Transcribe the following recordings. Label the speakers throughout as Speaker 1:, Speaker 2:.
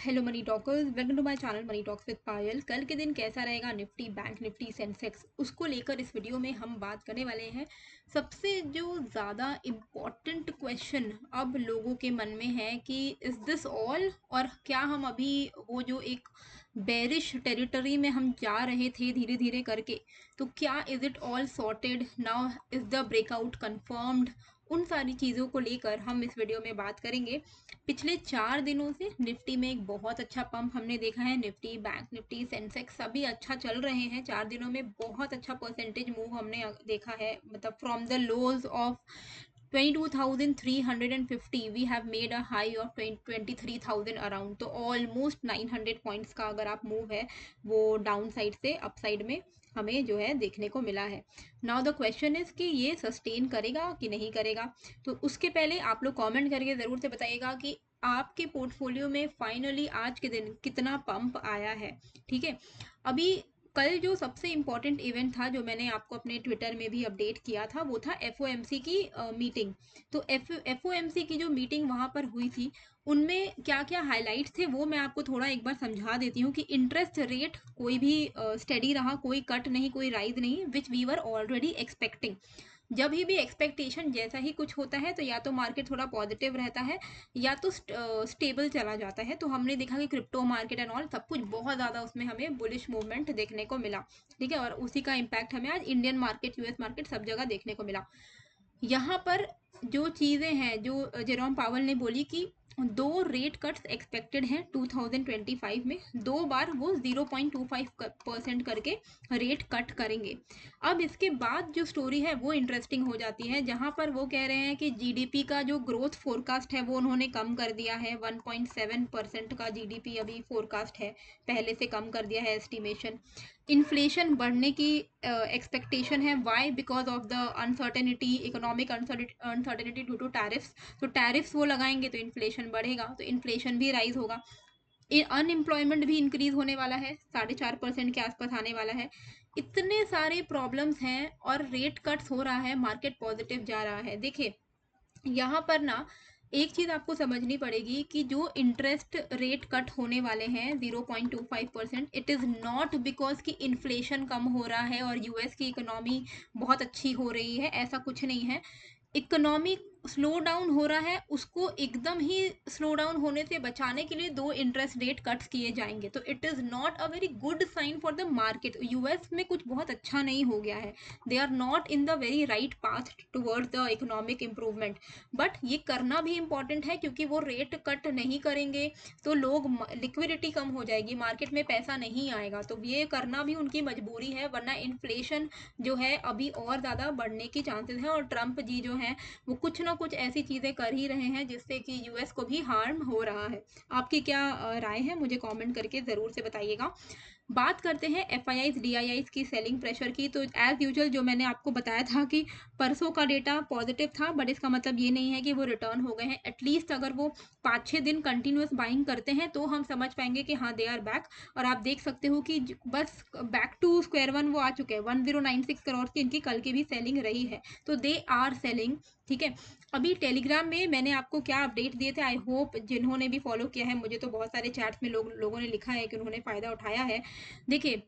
Speaker 1: Hello money talkers, welcome to my channel money talks with Payal. कल के दिन कैसा रहेगा निफ्टी, बैंक निफ्टी, सेंसेक्स, उसको लेकर इस वीडियो में हम बात करने वाले हैं। सबसे जो ज़्यादा इम्पॉर्टेंट क्वेश्चन अब लोगों के मन में है कि इज़ दिस ऑल, और क्या हम अभी वो जो एक बेरिश टेरिटरी में हम जा रहे थे धीरे धीरे करके, तो क्या is it all sorted now, is the breakout confirmed. उन सारी चीज़ों को लेकर हम इस वीडियो में बात करेंगे। पिछले 4 दिनों से निफ्टी में एक बहुत अच्छा पंप हमने देखा है। निफ्टी, बैंक निफ्टी, सेंसेक्स सभी अच्छा चल रहे हैं। 4 दिनों में बहुत अच्छा परसेंटेज मूव हमने देखा है। मतलब from the lows of 22,350 we have made a high of 23,000 around. तो ऑलमोस्ट 900 पॉइंट्स का अगर आप मूव है वो डाउन साइड से अप साइड में हमें जो है देखने को मिला है। नाउ द क्वेश्चन इज कि ये सस्टेन करेगा कि नहीं करेगा। तो उसके पहले आप लोग कमेंट करके ज़रूर से बताइएगा कि आपके पोर्टफोलियो में फाइनली आज के दिन कितना पंप आया है। ठीक है, अभी कल जो सबसे इम्पॉर्टेंट इवेंट था जो मैंने आपको अपने ट्विटर में भी अपडेट किया था वो था एफओएमसी की मीटिंग। तो एफओएमसी की जो मीटिंग वहाँ पर हुई थी उनमें क्या क्या हाइलाइट्स थे वो मैं आपको थोड़ा एक बार समझा देती हूँ कि इंटरेस्ट रेट कोई भी स्टेडी रहा, कोई कट नहीं, कोई राइज नहीं, which we were already expecting. जब भी एक्सपेक्टेशन जैसा ही कुछ होता है तो या तो मार्केट थोड़ा पॉजिटिव रहता है या तो स्टेबल चला जाता है। तो हमने देखा कि क्रिप्टो मार्केट एंड ऑल सब कुछ बहुत ज़्यादा उसमें हमें बुलिश मूवमेंट देखने को मिला। ठीक है, और उसी का इम्पैक्ट हमें आज इंडियन मार्केट, यूएस मार्केट सब जगह देखने को मिला। यहाँ पर जो चीज़ें हैं जो जेरोम पावल ने बोली कि 2 रेट कट्स एक्सपेक्टेड हैं 2025 में, 2 बार वो 0.25% करके रेट कट करेंगे। अब इसके बाद जो स्टोरी है वो इंटरेस्टिंग हो जाती है, जहाँ पर वो कह रहे हैं कि जीडीपी का जो ग्रोथ फोरकास्ट है वो उन्होंने कम कर दिया है। 1.7% का जीडीपी अभी फोरकास्ट है, पहले से कम कर दिया है एस्टिमेशन। इन्फ्लेशन बढ़ने की एक्सपेक्टेशन है। Why? Because of the uncertainty, economic uncertainty due to tariffs. तो टैरिफ्स वो लगाएंगे तो इन्फ्लेशन बढ़ेगा, तो इन्फ्लेशन भी राइज होगा। अनएम्प्लॉयमेंट भी इंक्रीज होने वाला है, 4.5% के आसपास आने वाला है। इतने सारे प्रॉब्लम्स हैं और रेट कट्स हो रहा है, मार्केट पॉजिटिव जा रहा है। देखिए यहाँ पर ना एक चीज़ आपको समझनी पड़ेगी कि जो इंटरेस्ट रेट कट होने वाले हैं 0.25%, इट इज़ नॉट बिकॉज कि इन्फ्लेशन कम हो रहा है और यूएस की इकोनॉमी बहुत अच्छी हो रही है, ऐसा कुछ नहीं है। इकोनॉमी स्लो डाउन हो रहा है, उसको एकदम ही स्लो डाउन होने से बचाने के लिए 2 इंटरेस्ट रेट कट्स किए जाएंगे। तो it is not a very good sign for the market. US में कुछ बहुत अच्छा नहीं हो गया है, they are not in the very right path towards the economic improvement. But ये करना भी इम्पॉर्टेंट है क्योंकि वो रेट कट नहीं करेंगे तो लोग, लिक्विडिटी कम हो जाएगी, मार्केट में पैसा नहीं आएगा, तो ये करना भी उनकी मजबूरी है, वरना इन्फ्लेशन जो है अभी और ज़्यादा बढ़ने की चांसेस हैं। और ट्रंप जी जो हैं वो कुछ ना कुछ ऐसी चीज़ें कर ही रहे हैं जिससे कि यूएस को भी हार्म हो रहा है। आपकी क्या राय है, मुझे कमेंट करके ज़रूर से बताइएगा। बात करते हैं F I eyes D I eyes की सेलिंग प्रेशर की। तो एज़ यूजुअल जो मैंने आपको बताया था कि परसों का डेटा पॉजिटिव था, बट इसका मतलब ये नहीं है कि वो रिटर्न हो गए हैं। एटलीस्ट अगर वो 5-6 दिन कंटिन्यूस बाइंग करते हैं तो हम समझ पाएंगे कि हाँ, दे आर बैक। और आप देख सकते हो कि बस बैक टू स्क्वायर वन वो आ चुके हैं। 1096 करोड़ की इनकी कल की भी सेलिंग रही है, तो दे आर सेलिंग। ठीक है, अभी टेलीग्राम में मैंने आपको क्या अपडेट दिए थे, आई होप जिन्होंने भी फॉलो किया है, मुझे तो बहुत सारे चैट्स में लोगों ने लिखा है कि उन्होंने फ़ायदा उठाया है। देखिए,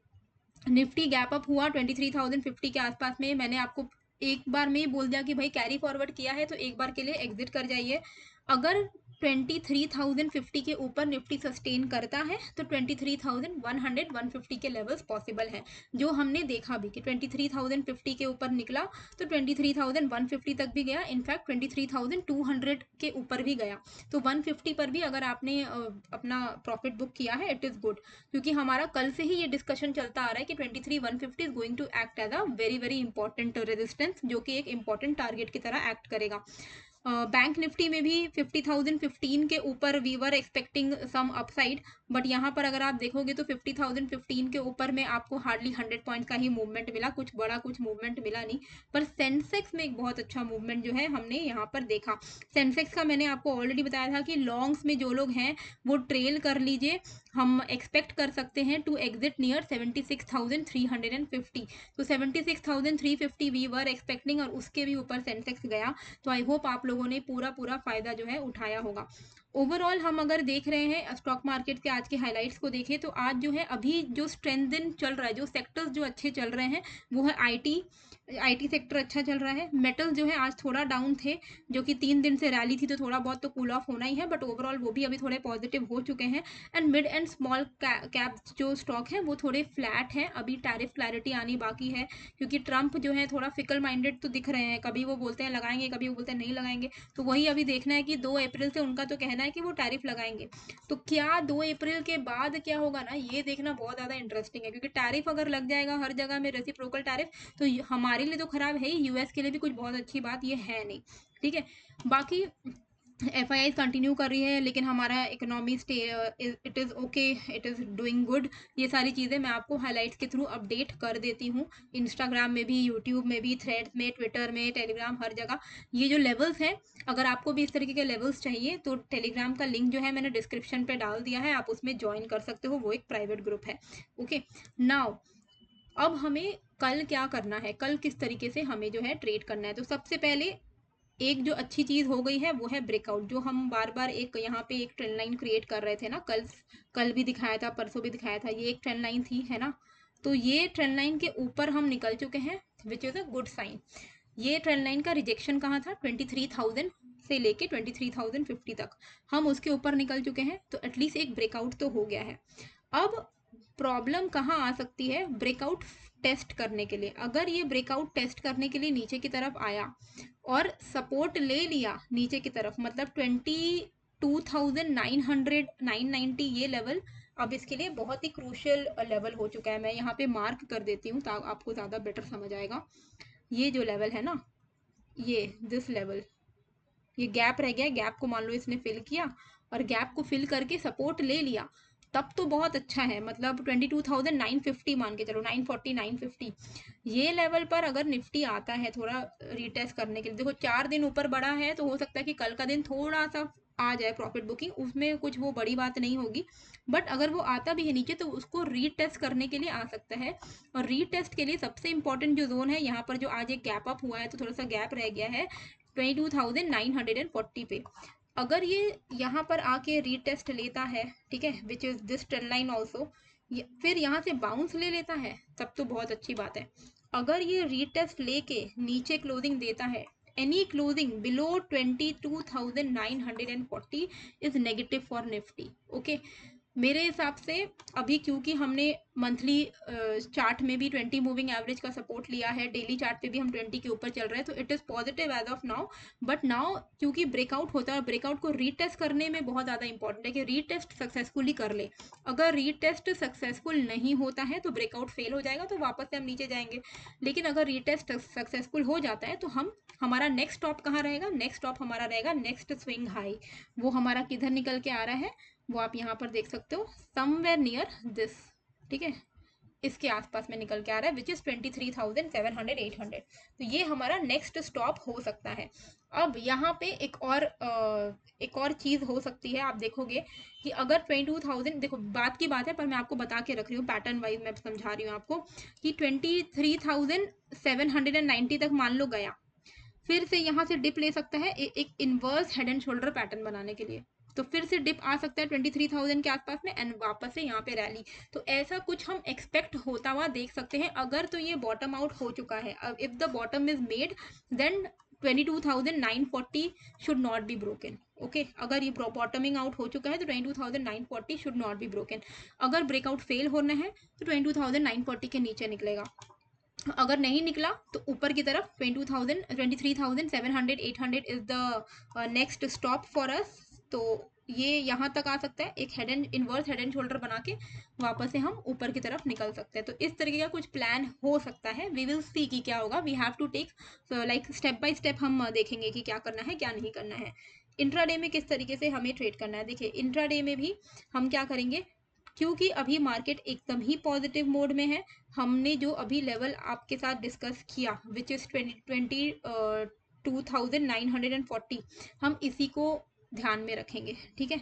Speaker 1: निफ्टी गैप अप हुआ 23,050 के आसपास में। मैंने आपको एक बार में ही बोल दिया कि भाई कैरी फॉरवर्ड किया है तो एक बार के लिए एग्जिट कर जाइए। अगर 23,050 के ऊपर निफ्टी सस्टेन करता है तो 23,100-150 के लेवल्स पॉसिबल हैं, जो हमने देखा भी कि 23,050 के ऊपर निकला तो 23,150 तक भी गया, इनफैक्ट 23,200 के ऊपर भी गया। तो 150 पर भी अगर आपने अपना प्रॉफिट बुक किया है, इट इज़ गुड, क्योंकि हमारा कल से ही ये डिस्कशन चलता आ रहा है कि 23,150 is going to act as a very very important resistance, जो कि एक इंपॉर्टेंट टारगेट की तरह एक्ट करेगा। बैंक निफ्टी में भी 50,015 के ऊपर we were expecting some upside, but यहाँ पर अगर आप देखोगे तो 50,015 के ऊपर में आपको हार्डली 100 पॉइंट का ही मूवमेंट मिला, कुछ बड़ा कुछ मूवमेंट मिला नहीं। पर सेंसेक्स में एक बहुत अच्छा मूवमेंट जो है हमने यहाँ पर देखा। सेंसेक्स का मैंने आपको ऑलरेडी बताया था कि लॉन्ग्स में जो लोग हैं वो ट्रेल कर लीजिए, हम एक्सपेक्ट कर सकते हैं टू एग्जिट नियर 76,350। तो 76,350 वी वर एक्सपेक्टिंग, और उसके भी ऊपर सेंसेक्स गया। तो आई होप आप लोगों ने पूरा फ़ायदा जो है उठाया होगा। ओवरऑल हम अगर देख रहे हैं स्टॉक मार्केट के आज के हाइलाइट्स को देखें तो आज जो है अभी जो स्ट्रेंथन चल रहा है, जो सेक्टर्स जो अच्छे चल रहे हैं वो है आईटी सेक्टर अच्छा चल रहा है। मेटल जो है आज थोड़ा डाउन थे, जो कि 3 दिन से रैली थी तो थोड़ा बहुत तो कूल ऑफ होना ही है, बट ओवरऑल वो भी अभी थोड़े पॉजिटिव हो चुके हैं। And mid and small cap जो स्टॉक है वो थोड़े फ्लैट हैं, अभी टैरिफ क्लैरिटी आनी बाकी है, क्योंकि ट्रंप जो है थोड़ा फिकल माइंडेड तो दिख रहे हैं, कभी वो बोलते हैं लगाएंगे, कभी वो बोलते हैं नहीं लगाएंगे। तो वही अभी देखना है कि 2 अप्रैल से उनका तो कहना है कि वो टैरिफ लगाएंगे, तो क्या 2 अप्रैल के बाद क्या होगा ना, ये देखना बहुत ज़्यादा इंटरेस्टिंग है, क्योंकि टैरिफ अगर लग जाएगा हर जगह में रेसिप्रोकल टैरिफ, तो हमारे लिए तो खराब है ही, यूएस के लिए भी कुछ बहुत अच्छी बात ये है नहीं। ठीक है, बाकी FII कंटिन्यू कर रही है, लेकिन हमारा economy it is okay, it is doing good. ये सारी चीज़ें मैं आपको हाइलाइट्स के थ्रू अपडेट कर देती हूँ, इंस्टाग्राम में भी, यूट्यूब में भी, थ्रेड्स में, ट्विटर में, टेलीग्राम, हर जगह। ये जो लेवल्स हैं, अगर आपको भी इस तरीके के लेवल्स चाहिए तो टेलीग्राम का लिंक जो है मैंने डिस्क्रिप्शन पे डाल दिया है, आप उसमें ज्वाइन कर सकते हो, वो एक प्राइवेट ग्रुप है। ओके, नाउ अब हमें कल क्या करना है, कल किस तरीके से हमें जो है ट्रेड करना है। तो सबसे पहले एक जो अच्छी चीज़ हो गई है वो है ब्रेकआउट, जो हम बार बार एक यहाँ पे एक ट्रेंड लाइन क्रिएट कर रहे थे ना, कल भी दिखाया था, परसों भी दिखाया था, ये एक ट्रेंड लाइन थी, है ना। तो ये ट्रेंड लाइन के ऊपर हम निकल चुके हैं, which is a good sign. ये ट्रेंड लाइन का रिजेक्शन कहाँ था, 23,000 से लेके 23,050 तक, हम उसके ऊपर निकल चुके हैं, तो एटलीस्ट एक ब्रेकआउट तो हो गया है। अब प्रॉब्लम कहाँ आ सकती है, ब्रेकआउट टेस्ट करने के लिए। अगर ये ब्रेकआउट टेस्ट करने के लिए नीचे की तरफ आया और सपोर्ट ले लिया नीचे की तरफ, मतलब 22,900 990 ये लेवल अब इसके लिए बहुत ही क्रूशियल लेवल हो चुका है। मैं यहाँ पे मार्क कर देती हूँ ताकि आपको ज़्यादा बेटर समझ आएगा। ये जो लेवल है ना, ये दिस लेवल, ये गैप रह गया, गैप को मान लो इसने फिल किया और गैप को फिल करके सपोर्ट ले लिया, तब तो बहुत अच्छा है। मतलब 22,950 मान के चलो, 940 950 ये लेवल पर अगर निफ्टी आता है थोड़ा रीटेस्ट करने के लिए, देखो 4 दिन ऊपर बढ़ा है, तो हो सकता है कि कल का दिन थोड़ा सा आ जाए प्रॉफिट बुकिंग, उसमें कुछ वो बड़ी बात नहीं होगी। बट अगर वो आता भी है नीचे तो उसको रीटेस्ट करने के लिए आ सकता है। और रीटेस्ट के लिए सबसे इंपॉर्टेंट जो जोन है, यहाँ पर जो आज एक गैप अप हुआ है तो थोड़ा सा गैप रह गया है 22,940 पे, अगर ये यहाँ पर आके रीटेस्ट लेता है, ठीक है, which is this trend line also, फिर यहाँ से बाउंस ले लेता है, तब तो बहुत अच्छी बात है। अगर ये रीटेस्ट लेके नीचे क्लोजिंग देता है, any closing below 22,940 is negative for Nifty. Okay, मेरे हिसाब से अभी क्योंकि हमने मंथली चार्ट में भी 20 मूविंग एवरेज का सपोर्ट लिया है, डेली चार्ट पे भी हम 20 के ऊपर चल रहे हैं, तो it is positive as of now. But now क्योंकि ब्रेकआउट होता है, ब्रेकआउट को रीटेस्ट करने में बहुत ज़्यादा इंपॉर्टेंट है कि रीटेस्ट सक्सेसफुली कर ले। अगर रीटेस्ट सक्सेसफुल नहीं होता है तो ब्रेकआउट फेल हो जाएगा, तो वापस से हम नीचे जाएंगे। लेकिन अगर रीटेस्ट सक्सेसफुल हो जाता है तो हमारा नेक्स्ट स्टॉप कहाँ रहेगा, नेक्स्ट स्टॉप हमारा रहेगा नेक्स्ट स्विंग हाई। वो हमारा किधर निकल के आ रहा है, वो आप यहाँ पर देख सकते हो, समवेयर नियर दिस, ठीक है, इसके आसपास में निकल के आ रहा है, विच इज 23,700 800। तो ये हमारा नेक्स्ट स्टॉप हो सकता है। अब यहाँ पे एक और चीज़ हो सकती है, आप देखोगे कि अगर 22,000, देखो बात की बात है पर मैं आपको बता के रख रही हूँ, पैटर्न वाइज मैं समझा रही हूँ आपको, कि 23,790 तक मान लो गया, फिर से यहाँ से डिप ले सकता है एक inverse head and shoulder pattern बनाने के लिए, तो फिर से डिप आ सकता है 23,000 के आसपास में एंड वापस से यहाँ पे रैली। तो ऐसा कुछ हम एक्सपेक्ट होता हुआ देख सकते हैं। अगर तो ये बॉटम आउट हो चुका है, if the bottom is made, then 22,940 should not be broken. Okay, अगर ये बॉटमिंग आउट हो चुका है तो 22,940 शुड नॉट बी ब्रोकन। अगर ब्रेकआउट फेल होना है तो 22,940 के नीचे निकलेगा, अगर नहीं निकला तो ऊपर की तरफ 23,700 800 is the next stop for us. तो ये यहाँ तक आ सकता है, एक head and inverse head and shoulder बना के वापस से हम ऊपर की तरफ निकल सकते हैं। तो इस तरीके का कुछ प्लान हो सकता है, वी विल सी कि क्या होगा, we have to take like step by step, हम देखेंगे कि क्या करना है क्या नहीं करना है। इंट्राडे में किस तरीके से हमें ट्रेड करना है, देखिए इंट्राडे में भी हम क्या करेंगे, क्योंकि अभी मार्केट एकदम ही पॉजिटिव मोड में है, हमने जो अभी लेवल आपके साथ डिस्कस किया विच इज़ 22,940, हम इसी को ध्यान में रखेंगे, ठीक है।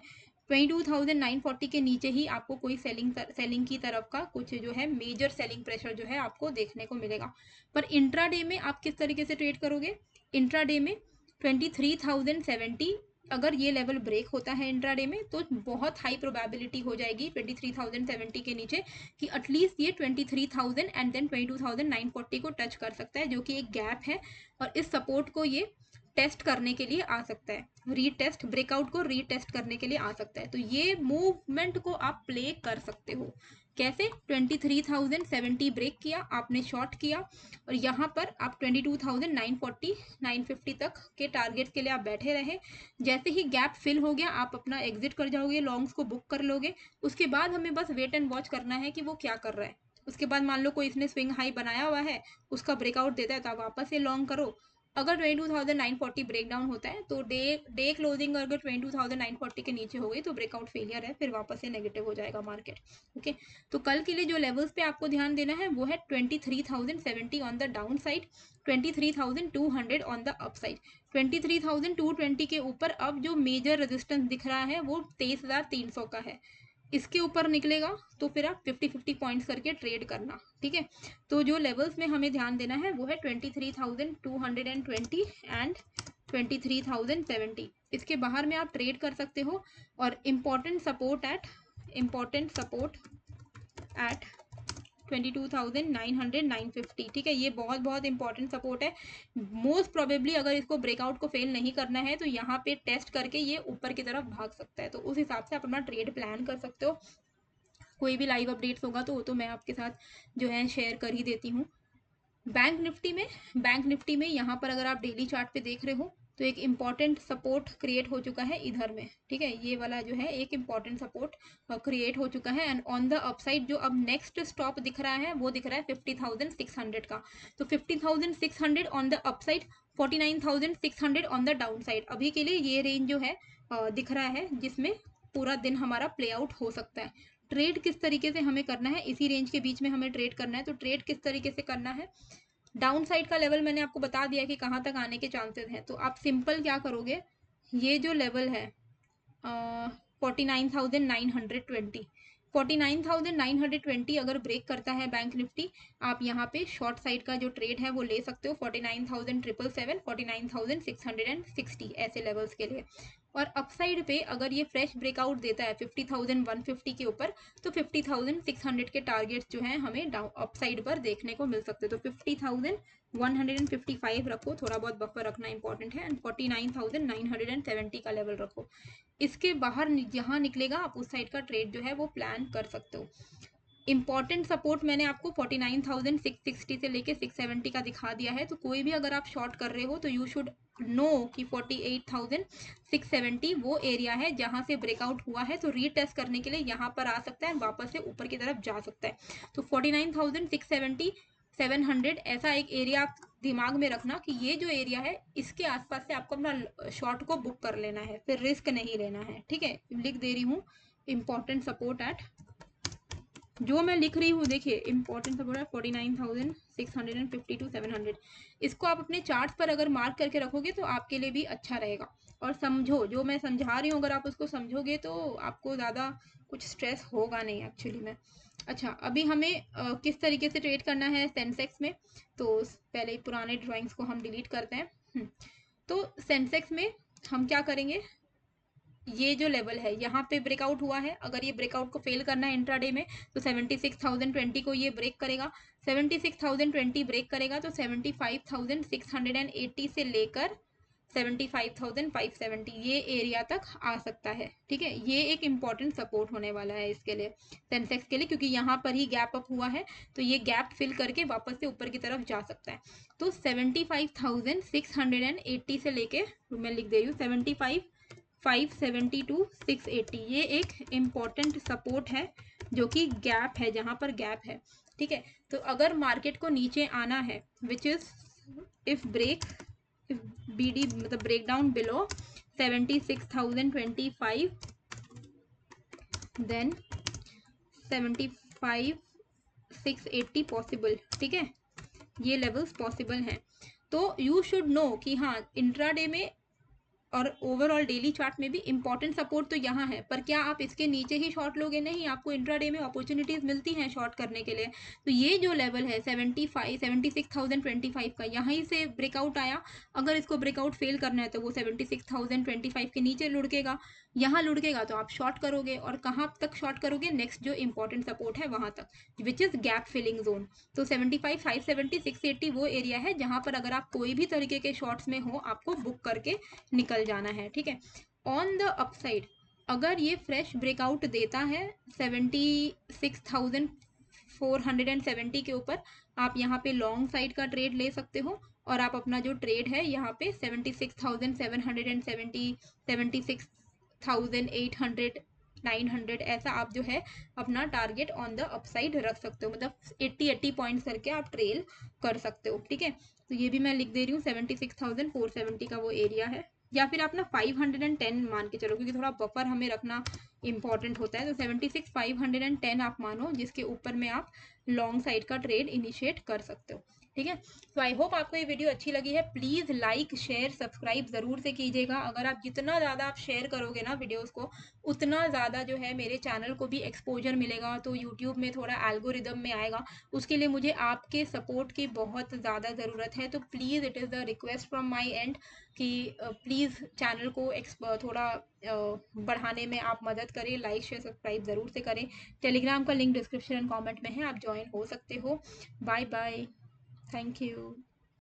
Speaker 1: 22,940 के नीचे ही आपको कोई सेलिंग की तरफ का कुछ जो है मेजर सेलिंग प्रेशर जो है आपको देखने को मिलेगा। पर इंट्राडे में आप किस तरीके से ट्रेड करोगे, इंट्राडे में 23,070 अगर ये लेवल ब्रेक होता है इंट्राडे में तो बहुत हाई प्रोबेबिलिटी हो जाएगी 23,070 के नीचे कि एटलीस्ट ये 23,000 एंड देन 22,940 को टच कर सकता है, जो कि एक गैप है और इस सपोर्ट को ये टेस्ट करने के लिए आ सकता है, रीटेस्ट ब्रेकआउट को रीटेस्ट करने के लिए आ सकता है। तो ये मूवमेंट को आप प्ले कर सकते हो। कैसे? 23,070 ब्रेक किया आपने, शॉर्ट किया, और यहाँ पर आप 22,940 950 तक के टारगेट के लिए आप बैठे रहे। जैसे ही गैप फिल हो गया आप अपना एग्जिट कर जाओगे, लॉन्ग्स को बुक कर लोगे। उसके बाद हमें बस वेट एंड वॉच करना है कि वो क्या कर रहा है। उसके बाद मान लो कोई इसने स्विंग हाई बनाया हुआ है, उसका ब्रेकआउट देता है तो आप वापस से लॉन्ग करो। अगर 22,940 ब्रेक डाउन होता है तो डे क्लोजिंग अगर 22,940 के नीचे हो गई तो ब्रेकआउट फेलियर है, फिर वापस से नेगेटिव हो जाएगा मार्केट। ओके, तो कल के लिए जो लेवल्स पे आपको ध्यान देना है वो है 23,070 on the down side, 23,200 on the up side. 23,220 के ऊपर अब जो मेजर रेजिस्टेंस दिख रहा है वो 23,300 का है। इसके ऊपर निकलेगा तो फिर आप 50-50 पॉइंट्स करके ट्रेड करना, ठीक है। तो जो लेवल्स में हमें ध्यान देना है वो है 23,220 एंड 23,070। इसके बाहर में आप ट्रेड कर सकते हो। और इम्पॉर्टेंट सपोर्ट एट 22,900 950, ठीक है। ये बहुत बहुत इंपॉर्टेंट सपोर्ट है। मोस्ट प्रोबेबली अगर इसको ब्रेकआउट को फेल नहीं करना है तो यहाँ पे टेस्ट करके ये ऊपर की तरफ भाग सकता है। तो उस हिसाब से आप अपना ट्रेड प्लान कर सकते हो। कोई भी लाइव अपडेट्स होगा तो वो तो मैं आपके साथ जो है शेयर कर ही देती हूँ। बैंक निफ्टी में यहाँ पर अगर आप डेली चार्ट पे देख रहे हो तो एक इम्पॉर्टेंट सपोर्ट क्रिएट हो चुका है इधर में, ठीक है। ये वाला जो है एक इम्पॉर्टेंट सपोर्ट क्रिएट हो चुका है। एंड ऑन द अपसाइड जो अब नेक्स्ट स्टॉप दिख रहा है वो दिख रहा है 50,600 का। तो 50,600 on the upside, 49,600 on the down side. अभी के लिए ये रेंज जो है दिख रहा है जिसमें पूरा दिन हमारा प्ले आउट हो सकता है। ट्रेड किस तरीके से हमें करना है, इसी रेंज के बीच में हमें ट्रेड करना है। तो ट्रेड किस तरीके से करना है, डाउन साइड का लेवल मैंने आपको बता दिया कि कहाँ तक आने के चांसेस हैं। तो आप सिंपल क्या करोगे, ये जो लेवल है 49,920, 49,920 अगर ब्रेक करता है बैंक निफ्टी, आप यहाँ पे शॉर्ट साइड का जो ट्रेड है वो ले सकते हो 49,777, 49,660 ऐसे लेवल्स के लिए। और अपसाइड पे अगर ये फ्रेश ब्रेकआउट देता है 50,150 के ऊपर तो 50,600 के टारगेट्स जो हैं हमें डाउन अपसाइड पर देखने को मिल सकते हैं। तो 50,155 रखो, थोड़ा बहुत बफर रखना इंपॉर्टेंट है। एंड 49,970 का लेवल रखो। इसके बाहर जहाँ निकलेगा आप उस साइड का ट्रेड जो है वो प्लान कर सकते हो। इंपॉर्टेंट सपोर्ट मैंने आपको 49,660 से लेके 670 का दिखा दिया है। तो कोई भी अगर आप शॉर्ट कर रहे हो तो यू शुड नो कि 48,670 वो एरिया है जहां से ब्रेकआउट हुआ है। तो रीटेस्ट करने के लिए यहाँ पर आ सकता है, वापस से ऊपर की तरफ जा सकता है। तो 49,670 700 ऐसा एक एरिया आप दिमाग में रखना कि ये जो एरिया है इसके आसपास से आपको अपना शॉर्ट को बुक कर लेना है, फिर रिस्क नहीं लेना है, ठीक है। लिख दे रही हूँ इंपॉर्टेंट सपोर्ट एट, जो मैं लिख रही हूँ देखिए इंपॉर्टेंट सपोर्ट है 49,650 to 700। इसको आप अपने चार्ट पर अगर मार्क करके रखोगे तो आपके लिए भी अच्छा रहेगा। और समझो, जो मैं समझा रही हूँ अगर आप उसको समझोगे तो आपको ज़्यादा कुछ स्ट्रेस होगा नहीं एक्चुअली में। अच्छा, अभी हमें किस तरीके से ट्रेड करना है सेंसेक्स में, तो पहले पुराने ड्राइंग्स को हम डिलीट करते हैं। तो सेंसेक्स में हम क्या करेंगे, ये जो लेवल है यहाँ पे ब्रेकआउट हुआ है, अगर ये ब्रेकआउट को फेल करना है इंट्राडे में तो 76,020 को ये ब्रेक करेगा। 76,020 ब्रेक करेगा तो 75,680 से लेकर 75,570 ये एरिया तक आ सकता है, ठीक है। ये एक इम्पॉर्टेंट सपोर्ट होने वाला है इसके लिए, सेंसेक्स के लिए, क्योंकि यहाँ पर ही गैप अप हुआ है तो ये गैप फिल करके वापस से ऊपर की तरफ जा सकता है। तो 75,680 से लेके, मैं लिख दे रही हूँ 75,570 to 680, ये एक इम्पॉर्टेंट सपोर्ट है जो कि गैप है, जहाँ पर गैप है, ठीक है। तो अगर मार्केट को नीचे आना है विच इज इफ BD मतलब ब्रेक डाउन बिलो 76,025 देन 75,680 पॉसिबल, ठीक है। ये लेवल्स पॉसिबल हैं। तो यू शुड नो कि हाँ इंट्राडे में और ओवरऑल डेली चार्ट में भी इंपॉर्टेंट सपोर्ट तो यहाँ है, पर क्या आप इसके नीचे ही शॉर्ट लोगे? नहीं, आपको इंट्राडे में अपॉर्चुनिटीज मिलती हैं शॉर्ट करने के लिए। तो ये जो लेवल है 76,025 का, यहीं से ब्रेकआउट आया। अगर इसको ब्रेकआउट फेल करना है तो वो 76,025 के नीचे लुढ़केगा, यहाँ लुढ़केगा तो आप शॉर्ट करोगे। और कहाँ तक शॉर्ट करोगे? नेक्स्ट जो इंपॉर्टेंट सपोर्ट है वहां तक, which is gap filling zone. तो 75, 570, 680 वो एरिया है जहां पर अगर आप कोई भी तरीके के शॉर्ट्स में हो, आपको बुक करके निकल जाना है, ठीक है। ऑन द अपसाइड अगर ये फ्रेश ब्रेकआउट देता है 76,470 के ऊपर, आप यहाँ पे लॉन्ग साइड का ट्रेड ले सकते हो। और आप अपना जो ट्रेड है यहाँ पे 76,770, 76,800, 900 ऐसा आप जो है अपना टारगेट ऑन द अपसाइड रख सकते हो। मतलब 80 पॉइंट्स करके आप ट्रेल कर सकते हो, ठीक है। तो ये भी मैं लिख दे रही हूँ, 76,470 का वो एरिया है। या फिर आप ना 510 मान के चलो, क्योंकि थोड़ा बफर हमें रखना इंपॉर्टेंट होता है। तो 76,510 आप मानो, जिसके ऊपर में आप लॉन्ग साइड का ट्रेड इनिशिएट कर सकते हो, ठीक है। तो आई होप आपको ये वीडियो अच्छी लगी है। प्लीज़ लाइक शेयर सब्सक्राइब ज़रूर से कीजिएगा। अगर आप जितना ज़्यादा आप शेयर करोगे ना वीडियोस को, उतना ज़्यादा जो है मेरे चैनल को भी एक्सपोजर मिलेगा, तो यूट्यूब में थोड़ा एल्गोरिदम में आएगा। उसके लिए मुझे आपके सपोर्ट की बहुत ज़्यादा ज़रूरत है। तो please, it is the request from my and कि प्लीज़ चैनल को थोड़ा बढ़ाने में आप मदद करें। लाइक शेयर सब्सक्राइब ज़रूर से करें। टेलीग्राम का लिंक डिस्क्रिप्शन एंड कॉमेंट में है, आप ज्वाइन हो सकते हो। Bye bye, thank you.